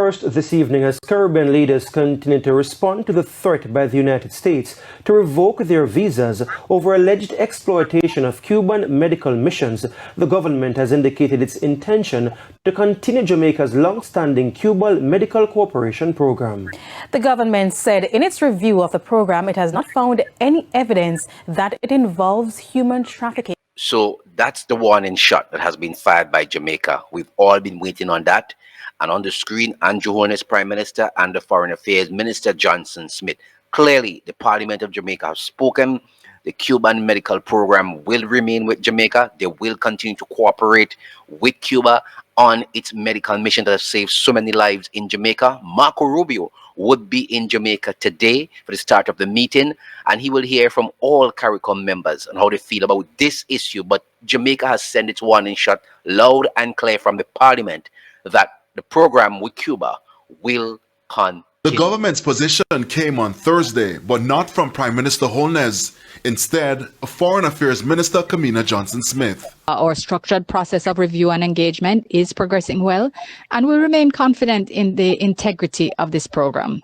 first this evening as Caribbean leaders continue to respond to the threat by the United States to revoke their visas over alleged exploitation of Cuban medical missions. The government has indicated its intention to continue Jamaica's long-standing Cuban Medical Cooperation Program. The government said in its review of the program, it has not found any evidence that it involves human trafficking. So that's the warning shot that has been fired by Jamaica. We've all been waiting on that. And on the screen, Andrew Holness, Prime Minister, and the Foreign Affairs Minister, Johnson Smith. Clearly, the Parliament of Jamaica has spoken. The Cuban medical program will remain with Jamaica. They will continue to cooperate with Cuba on its medical mission that has saved so many lives in Jamaica. Marco Rubio would be in Jamaica today for the start of the meeting, and he will hear from all CARICOM members on how they feel about this issue. But Jamaica has sent its warning shot loud and clear from the Parliament that the program with Cuba will continue. The government's position came on Thursday, but not from Prime Minister Holness. Instead, Foreign Affairs Minister Kamina Johnson-Smith. Our structured process of review and engagement is progressing well, and we remain confident in the integrity of this program.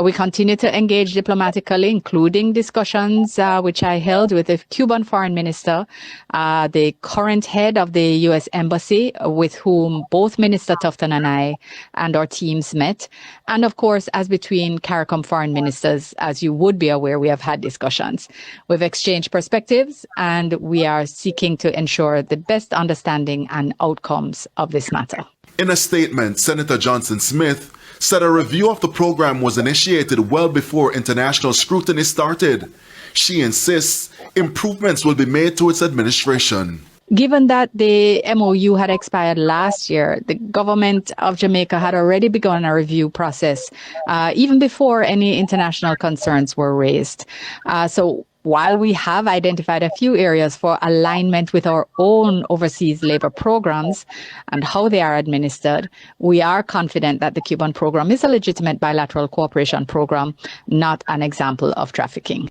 We continue to engage diplomatically, including discussions which I held with the Cuban foreign minister, the current head of the U.S. Embassy, with whom both Minister Tufton and I and our teams met. And of course, as between CARICOM foreign ministers, as you would be aware, we have had discussions. We've exchanged perspectives, and we are seeking to ensure the best understanding and outcomes of this matter. In a statement, Senator Johnson-Smith said a review of the program was initiated well before international scrutiny started. She insists improvements will be made to its administration. Given that the MOU had expired last year, the government of Jamaica had already begun a review process, even before any international concerns were raised. So while we have identified a few areas for alignment with our own overseas labor programs and how they are administered, we are confident that the Cuban program is a legitimate bilateral cooperation program, not an example of trafficking.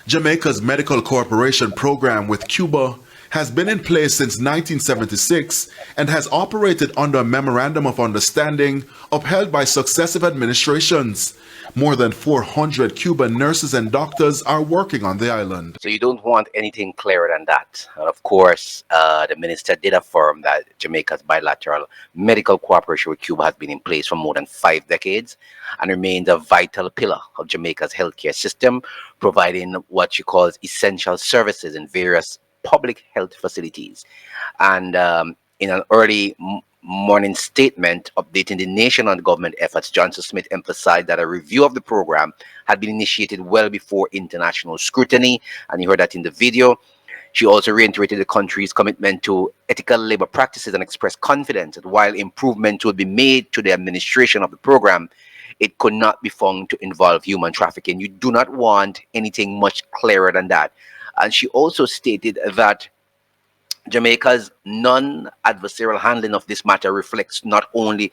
Jamaica's medical cooperation program with Cuba has been in place since 1976 and has operated under a memorandum of understanding upheld by successive administrations. More than 400 Cuban nurses and doctors are working on the island. So you don't want anything clearer than that. And of course, the minister did affirm that Jamaica's bilateral medical cooperation with Cuba has been in place for more than 5 decades and remains a vital pillar of Jamaica's healthcare system, providing what she calls essential services in various public health facilities. And in an early morning statement updating the nation on government efforts, Johnson-Smith emphasized that a review of the program had been initiated well before international scrutiny, and you heard that in the video. She also reiterated the country's commitment to ethical labor practices and expressed confidence that while improvements would be made to the administration of the program, it could not be found to involve human trafficking. You do not want anything much clearer than that. And she also stated that Jamaica's non-adversarial handling of this matter reflects not only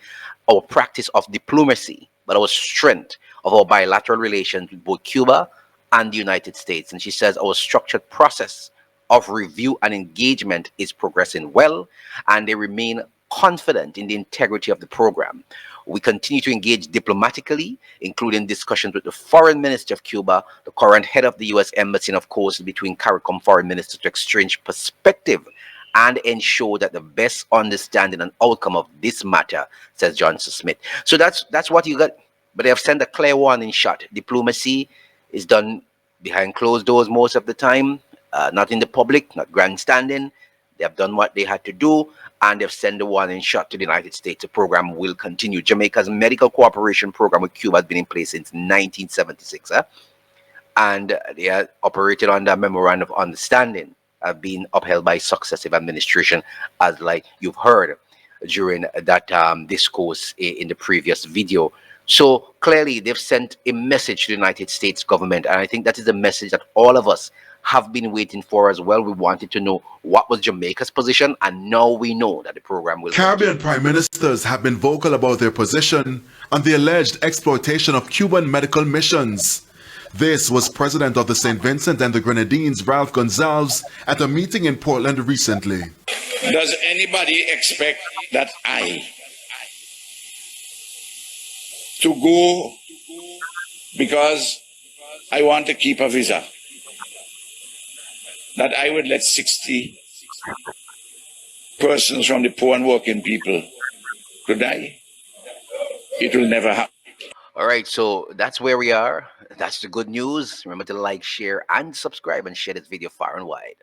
our practice of diplomacy, but our strength of our bilateral relations with both Cuba and the United States. And she says our structured process of review and engagement is progressing well, and they remain confident in the integrity of the program. We continue to engage diplomatically, including discussions with the Foreign Minister of Cuba, the current head of the U.S. Embassy, and of course between CARICOM foreign ministers to exchange perspective and ensure that the best understanding and outcome of this matter, says Johnson Smith. So that's what you got. But they have sent a clear warning shot. Diplomacy is done behind closed doors most of the time, not in the public, not grandstanding. They have done what they had to do, and they've sent the warning shot to the United States. The program will continue. Jamaica's medical cooperation program with Cuba has been in place since 1976, and they are operated under a memorandum of understanding, have been upheld by successive administration, as like you've heard during that discourse in the previous video. So clearly they've sent a message to the United States government, and I think that is the message that all of us have been waiting for as well. We wanted to know what was Jamaica's position, and now we know that the program will Caribbean prime ministers have been vocal about their position on the alleged exploitation of Cuban medical missions. This was President of the St. Vincent and the Grenadines, Ralph Gonzalez, at a meeting in Portland recently. Does anybody expect that I, to go because I want to keep a visa, that I would let 60 persons from the poor and working people to die. It will never happen. All right, so that's where we are. That's the good news. Remember to like, share, and subscribe, and share this video far and wide.